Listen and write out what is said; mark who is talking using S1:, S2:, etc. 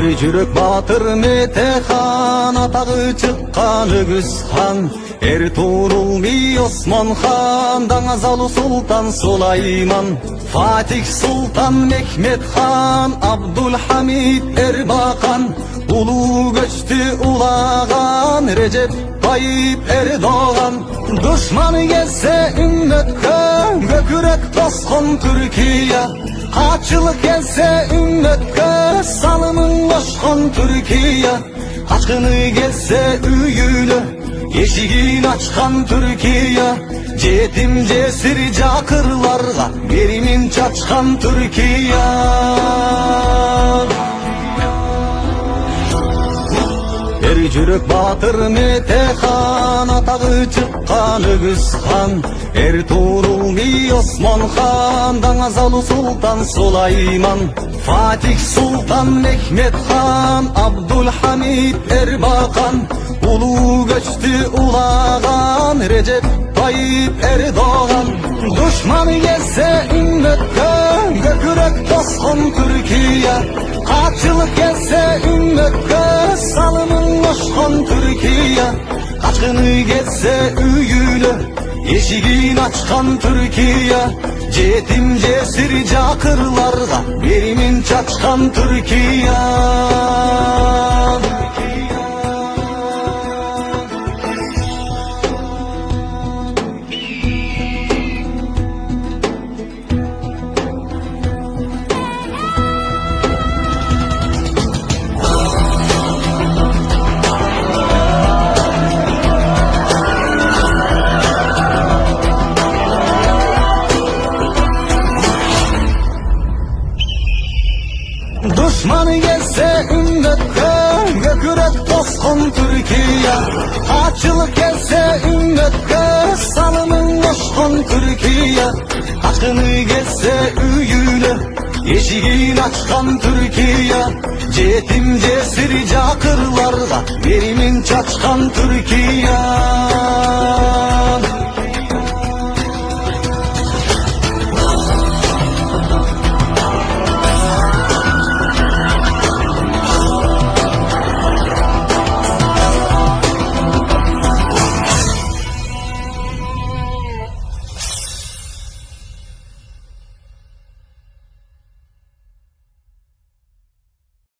S1: Erjürek batır Metehan, atağı çıkkan Ögüzhan. Ertuğrul mi Osman Han, Danazalı Sultan Sulayman. Fatih Sultan Mehmet Han, Abdülhamid Erbakan. Ulu göçtü ulağan, Recep Tayyip Erdoğan. Düşman gelse ümmetke, gökürek toskun Türkiye. Kaçılık gelse ümmetke, salımın koşkun Türkiye. Kaçkını gelse üyülü, yeşigin açkan Türkiye. Cetim cesir cakırlarla, berimin çaçkan Türkiye. Erjürek batır Metehan, atağı çıkkan Ögüzhan. Ertuğrul mi Osman Han, Danazalı Sultan Sulayman. Fatih Sultan Mehmet Han, Abdülhamid Erbakan. Ulu göçtü ulağan, Recep Tayyip Erdoğan. Düşmanı gelse ümmetke, gökürek toskun Türkiye. Kaçılık gelse ümmetke, salımın koşkun Türkiye. Kaçkını gelse üyülü, yeşigin açkan Türkiye. Cetim cesir cakırlarla, berimin çaçkan Türkiye. Düşmanı gelse ümmetke, gökürek toskun Türkiye. Açılık gelse ümmetke, salımın koşkun Türkiye. Kaçkını gelse üyülü, yeşigin açkan Türkiye. Cetim cesir cakırlarla, berimin çaçkan Türkiye.